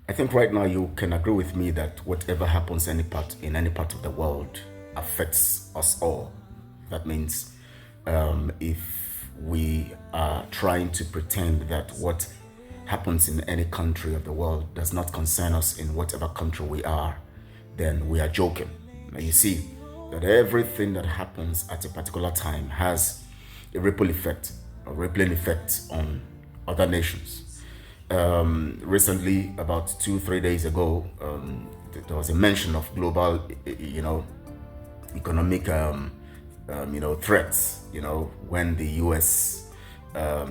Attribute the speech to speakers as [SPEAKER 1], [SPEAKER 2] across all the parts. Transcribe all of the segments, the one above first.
[SPEAKER 1] I think right now you can agree with me that whatever happens in any part of the world affects us all. That means if we are trying to pretend that what happens in any country of the world does not concern us in whatever country we are, then we are joking. Now you see that everything that happens at a particular time has a ripple effect, a rippling effect on other nations. Recently, about 2, 3 days ago, there was a mention of global, economic, threats. When the U.S.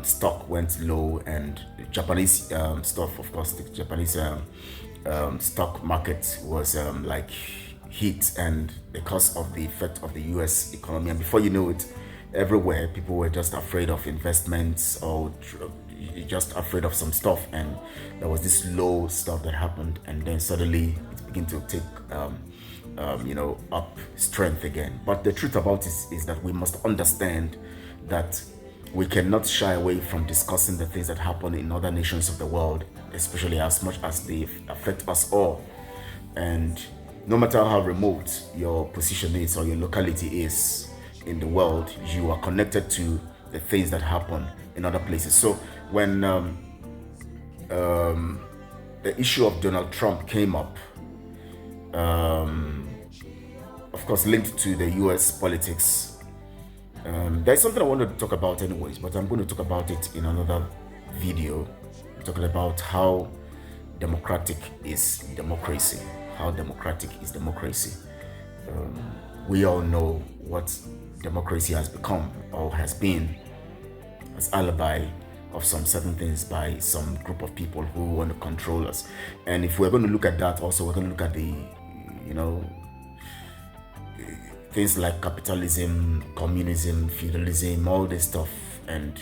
[SPEAKER 1] Stock went low and Japanese stuff, of course, the Japanese stock market was like hit, and because of the effect of the U.S. economy, and before you know it, everywhere people were just afraid of investments or just afraid of some stuff, and there was this low stuff that happened, and then suddenly it began to take up strength again. But the truth about it is that we must understand that we cannot shy away from discussing the things that happen in other nations of the world, especially as much as they affect us all. And no matter how remote your position is or your locality is in the world, you are connected to the things that happen in other places. So when the issue of Donald Trump came up, of course linked to the US politics, there's something I wanted to talk about anyways, but I'm going to talk about it in another video, talking about how democratic is democracy. How democratic is democracy. We all know what democracy has become or has been, as alibi of some certain things by some group of people who want to control us. And if we're going to look at that, also we're going to look at the, things like capitalism, communism, feudalism, all this stuff, and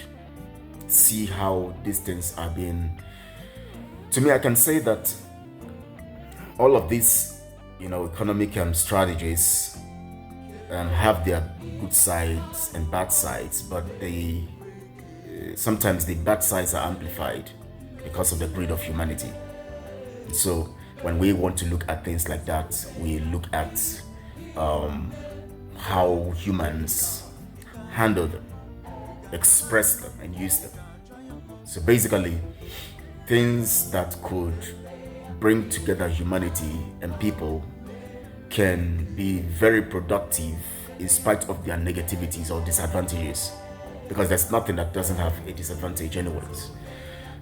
[SPEAKER 1] see how these things are being. To me, I can say that all of these, economic strategies have their good sides and bad sides, but sometimes the bad sides are amplified because of the greed of humanity. So when we want to look at things like that, we look at how humans handle them, express them, and use them. So basically, things that could bring together humanity and people can be very productive in spite of their negativities or disadvantages, because there's nothing that doesn't have a disadvantage anyways.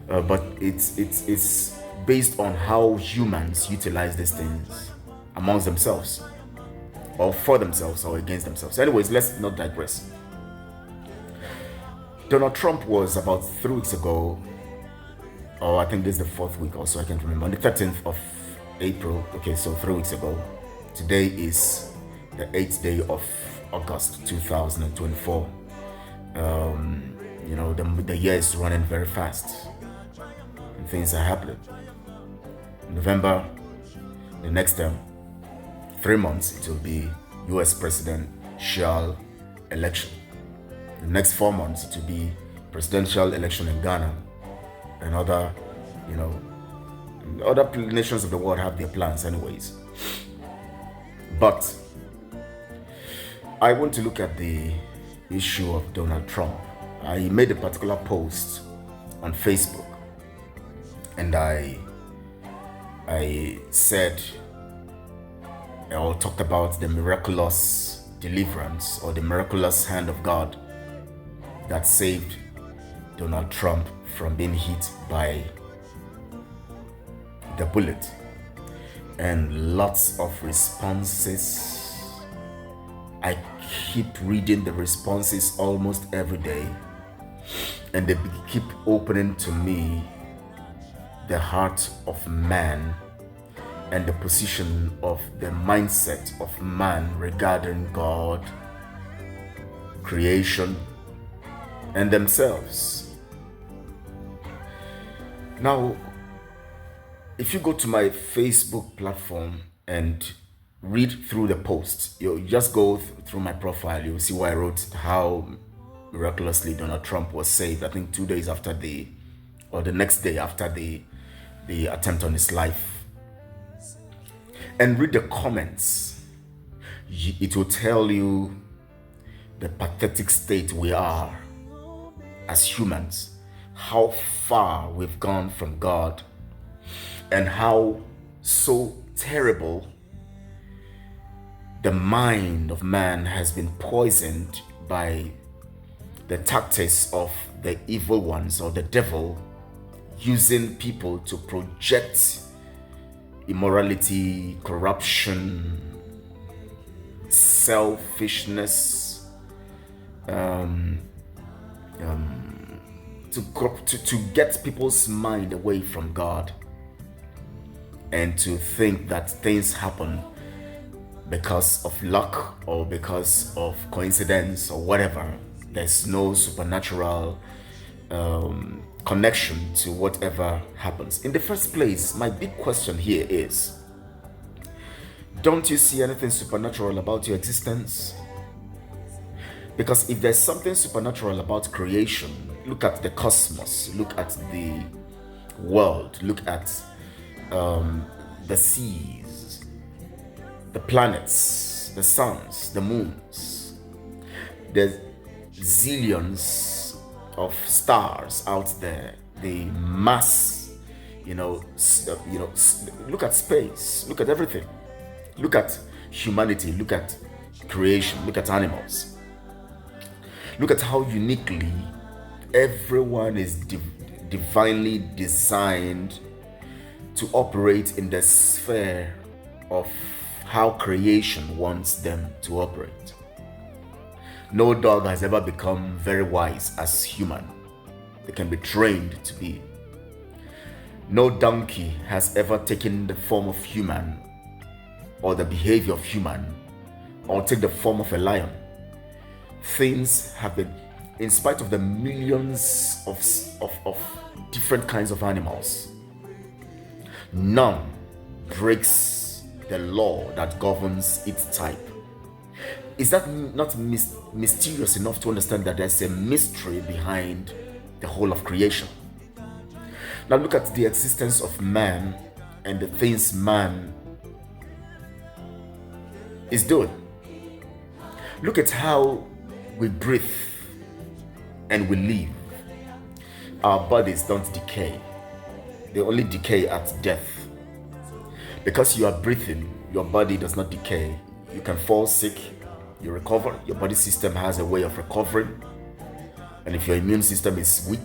[SPEAKER 1] But it's based on how humans utilize these things amongst themselves, or for themselves, or against themselves. Anyways, let's not digress. Donald Trump was about 3 weeks ago, or I think this is the 4th week also, I can't remember, on the 13th of April. Okay, so 3 weeks ago. Today is the 8th day of August 2024. The year is running very fast, and things are happening. November, the next 3 months, it will be US presidential election. The next 4 months, it will be presidential election in Ghana. And other nations of the world have their plans anyways. But I want to look at the issue of Donald Trump. I made a particular post on Facebook, and I said, or talked about the miraculous deliverance, or the miraculous hand of God that saved Donald Trump from being hit by the bullet. And lots of responses. I keep reading the responses almost every day, and they keep opening to me the heart of man and the position of the mindset of man regarding God, creation, and themselves. Now, if you go to my Facebook platform and read through the posts, you just go through my profile, you'll see where I wrote how miraculously Donald Trump was saved. I think 2 days after or the next day after the the attempt on his life, and read the comments, it will tell you the pathetic state we are as humans, how far we've gone from God, and how so terrible the mind of man has been poisoned by the tactics of the evil ones or the devil, using people to project immorality, corruption, selfishness, to get people's mind away from God, and to think that things happen because of luck or because of coincidence or whatever. There's no supernatural connection to whatever happens. In the first place, my big question here is, don't you see anything supernatural about your existence? Because if there's something supernatural about creation, look at the cosmos, look at the world, look at the seas, the planets, the suns, the moons. There's zillions of stars out there. The mass, look at space, look at everything. Look at humanity, look at creation, look at animals. Look at how uniquely everyone is divinely designed to operate in the sphere of how creation wants them to operate. No dog has ever become very wise as human. They can be trained to be. No donkey has ever taken the form of human or the behavior of human or take the form of a lion. Things have been, in spite of the millions of different kinds of animals, none breaks the law that governs its type. Is that not mysterious enough to understand that there's a mystery behind the whole of creation? Now look at the existence of man and the things man is doing. Look at how we breathe and we live. Our bodies don't decay. They only decay at death. Because you are breathing, your body does not decay. You can fall sick, you recover. Your body system has a way of recovering. And if your immune system is weak,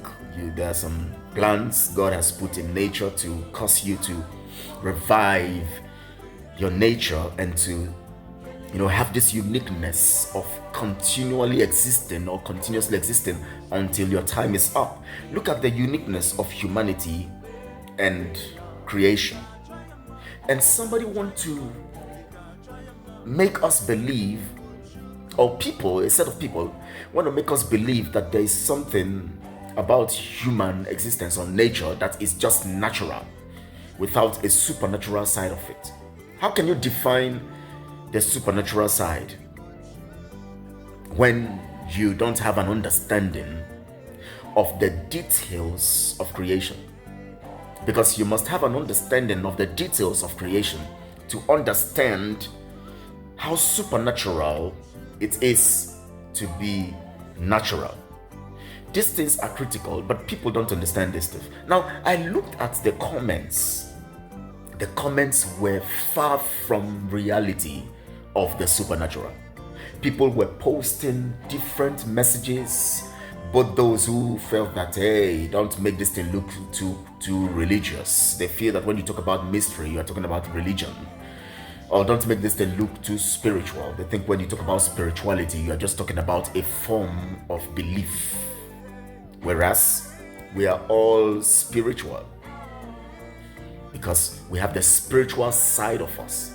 [SPEAKER 1] there are some plants God has put in nature to cause you to revive your nature and to have this uniqueness of continuously existing until your time is up. Look at the uniqueness of humanity and creation. And somebody want to make us believe, or a set of people want to make us believe that there is something about human existence or nature that is just natural without a supernatural side of it. How can you define the supernatural side when you don't have an understanding of the details of creation? Because you must have an understanding of the details of creation to understand how supernatural it is to be natural. These things are critical, but people don't understand this stuff. Now, I looked at the comments. The comments were far from reality of the supernatural. People were posting different messages, both those who felt that, hey, don't make this thing look too religious. They feel that when you talk about mystery, you are talking about religion. Or don't make this thing look too spiritual. They think when you talk about spirituality, you are just talking about a form of belief. Whereas we are all spiritual because we have the spiritual side of us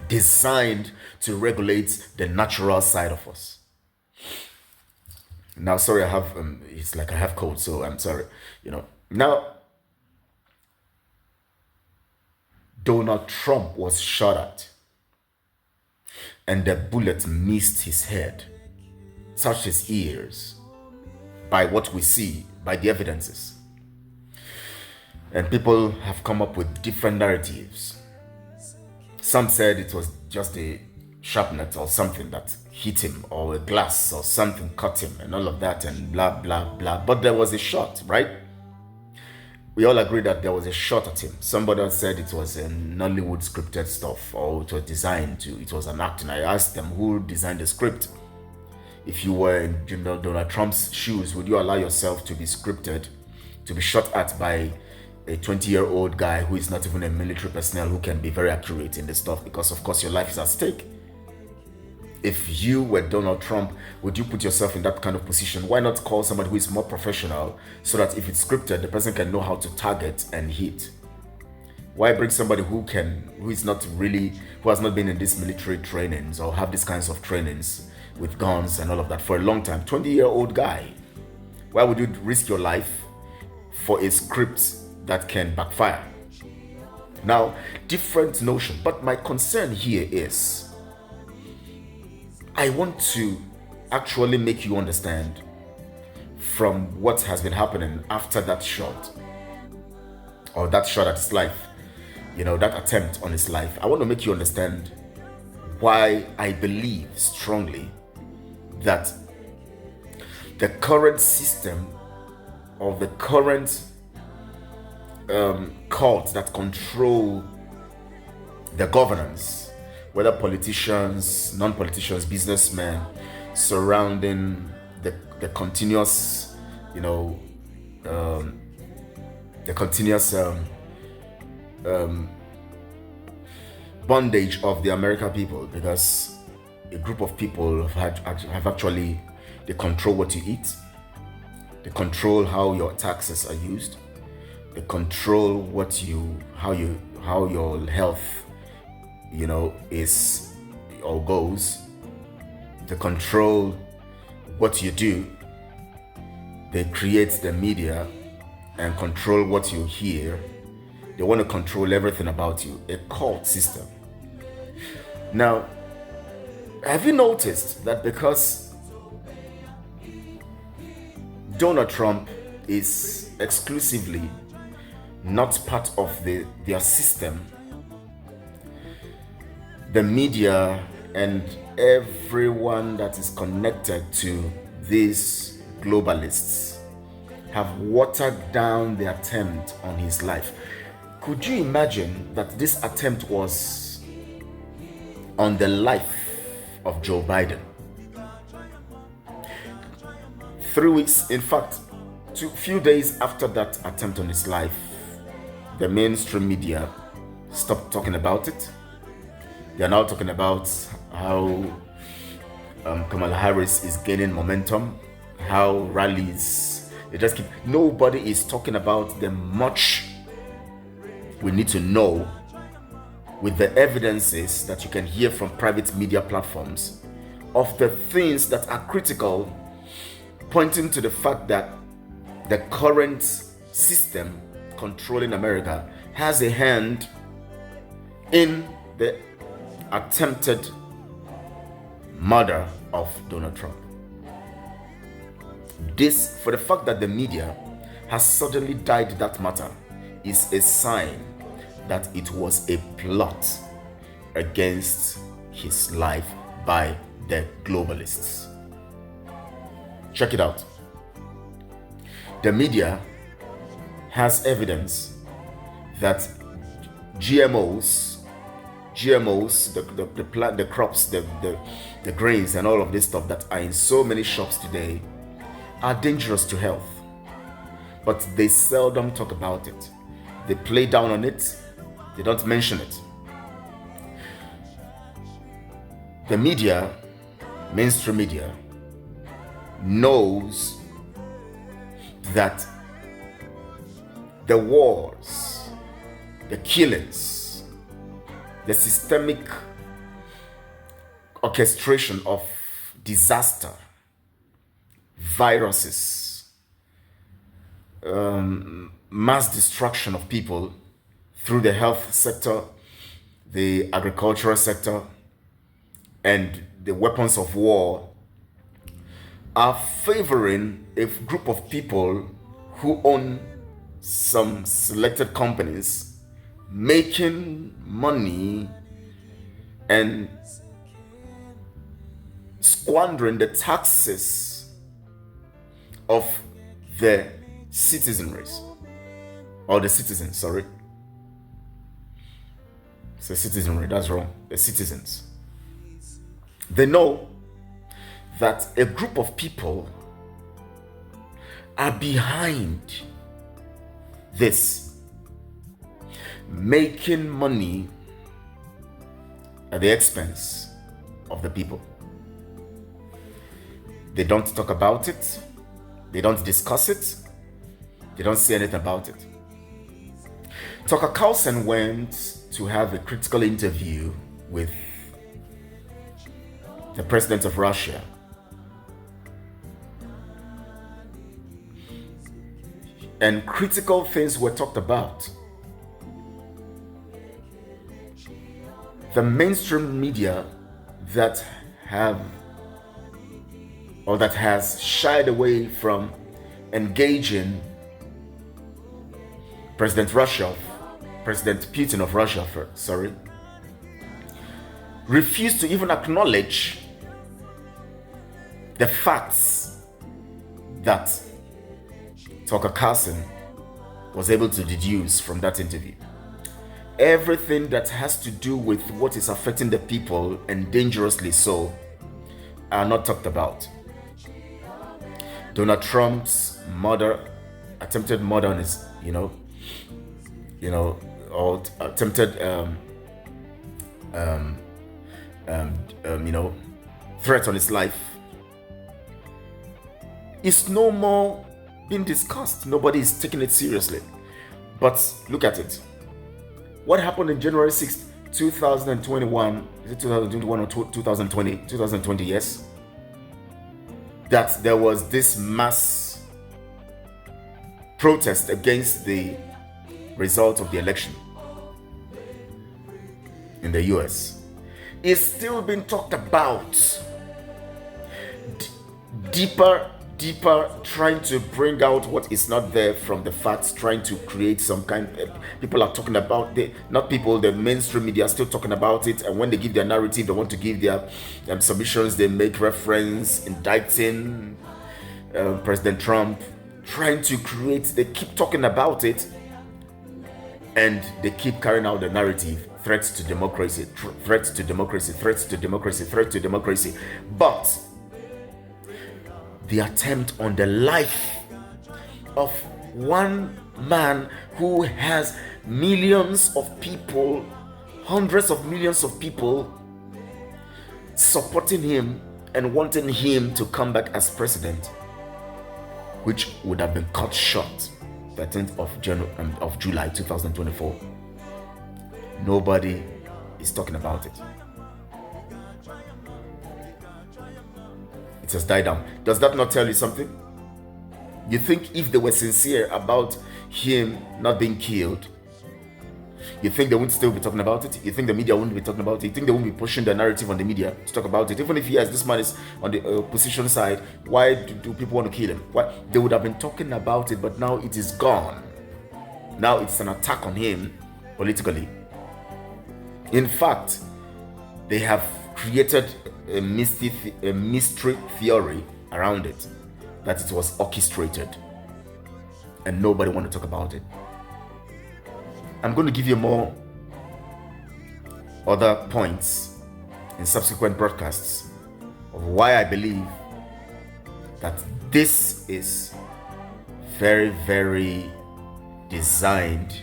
[SPEAKER 1] designed to regulate the natural side of us. Now, sorry, I have it's like I have cold, so I'm sorry. Now Donald Trump was shot at, and the bullet missed his head, touched his ears, by what we see, by the evidences. And people have come up with different narratives. Some said it was just a sharpnut or something that hit him, or a glass or something cut him, and all of that, and blah, blah, blah. But there was a shot, right? We all agree that there was a shot at him. Somebody else said it was a Nollywood scripted stuff, or it was designed to, it was an acting. I asked them who designed the script. If you were in Donald Trump's shoes, would you allow yourself to be scripted, to be shot at by a 20-year-old guy who is not even a military personnel, who can be very accurate in the stuff, because of course your life is at stake? If you were Donald Trump, would you put yourself in that kind of position? Why not call somebody who is more professional, so that if it's scripted, the person can know how to target and hit? Why bring somebody who has not been in these military trainings or have these kinds of trainings with guns and all of that for a long time? 20-year-old guy. Why would you risk your life for a script that can backfire? Now, different notion, but my concern here is, I want to actually make you understand from what has been happening after that shot, or that shot at his life, that attempt on his life. I want to make you understand why I believe strongly that the current system, or the current courts that control the governance, whether politicians, non-politicians, businessmen, surrounding the continuous, bondage of the American people, because a group of people have actually, they control what you eat, they control how your taxes are used, they control how your health is or goes. They control what you do. They create the media and control what you hear. They want to control everything about you. A cult system. Now, have you noticed that because Donald Trump is exclusively not part of their system, the media and everyone that is connected to these globalists have watered down the attempt on his life? Could you imagine that this attempt was on the life of Joe Biden? 3 weeks, in fact, few days after that attempt on his life, the mainstream media stopped talking about it. They are now talking about how Kamala Harris is gaining momentum, how rallies, nobody is talking about the much we need to know, with the evidences that you can hear from private media platforms, of the things that are critical, pointing to the fact that the current system controlling America has a hand in the attempted murder of Donald Trump. This, for the fact that the media has suddenly dyed that matter, is a sign that it was a plot against his life by the globalists. Check it out. The media has evidence that GMOs, the plant, the crops, the grains, and all of this stuff that are in so many shops today are dangerous to health. But they seldom talk about it. They play down on it. They don't mention it. The media, mainstream media, knows that the wars, the killings, the systemic orchestration of disaster, viruses, mass destruction of people through the health sector, the agricultural sector, and the weapons of war are favoring a group of people who own some selected companies making money and squandering the taxes of the citizenry, or the citizens, sorry. It's the citizenry, that's wrong. The citizens. They know that a group of people are behind this, making money at the expense of the people. They don't talk about it. They don't discuss it. They don't say anything about it. Tucker Carlson went to have a critical interview with the president of Russia. And critical things were talked about. The mainstream media that has shied away from engaging President Putin of Russia, refused to even acknowledge the facts that Tucker Carlson was able to deduce from that interview. Everything that has to do with what is affecting the people, and dangerously so, are not talked about. Donald Trump's attempted murder on his, or attempted, threat on his life is no more being discussed. Nobody is taking it seriously. But look at it. What happened in January 6th, 2021? Is it 2021 or 2020? 2020, yes. That there was this mass protest against the result of the election in the US. It's still being talked about. Deeper, trying to bring out what is not there from the facts, trying to create some kind. People are talking about the mainstream media are still talking about it, and when they give their narrative, they want to give their submissions, they make reference, indicting President Trump, trying to create. They keep talking about it, and they keep carrying out the narrative: threats to democracy, threats to democracy, threats to democracy, threats to democracy. But the attempt on the life of one man who has millions of people, hundreds of millions of people supporting him and wanting him to come back as president, which would have been cut short 13th of July 2024. Nobody is talking about it. It has died down. Does that not tell you something? You think if they were sincere about him not being killed, you think they wouldn't still be talking about it? You think the media wouldn't be talking about it? You think they wouldn't be pushing the narrative on the media to talk about it? Even if yes, this man is on the opposition side, why do people want to kill him? Why? They would have been talking about it, but now it is gone. Now it's an attack on him politically. In fact, they have created a mystery theory around it, that it was orchestrated, and nobody want to talk about it. I'm going to give you more other points in subsequent broadcasts of why I believe that this is very, very designed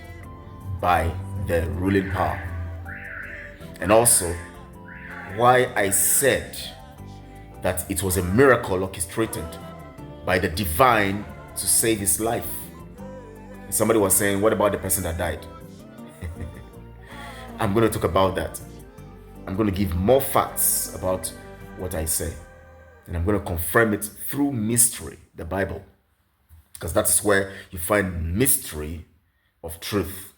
[SPEAKER 1] by the ruling power, and also why I said that it was a miracle orchestrated by the divine to save his life. Somebody was saying, what about the person that died? I'm going to talk about that. I'm going to give more facts about what I say, and I'm going to confirm it through mystery, the Bible, because that's where you find mystery of truth,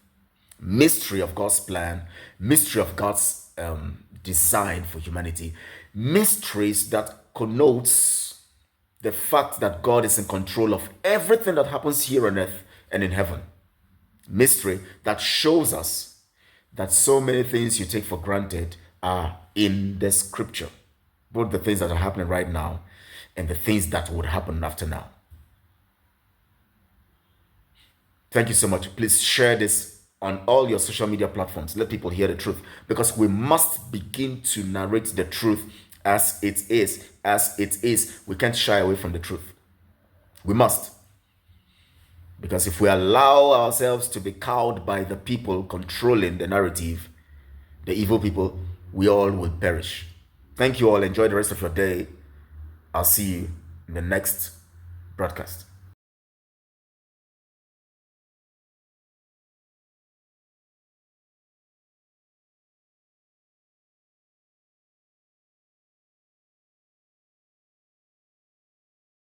[SPEAKER 1] mystery of God's plan, mystery of God's design for humanity, mysteries that connotes the fact that God is in control of everything that happens here on earth and in heaven. mystery that shows us that so many things you take for granted are in the scripture, both the things that are happening right now and the things that would happen after now. Thank you so much. Please share this on all your social media platforms. Let people hear the truth, because we must begin to narrate the truth as it is. As it is. We can't shy away from the truth. We must. Because if we allow ourselves to be cowed by the people controlling the narrative, the evil people, we all will perish. Thank you all. Enjoy the rest of your day. I'll see you in the next broadcast.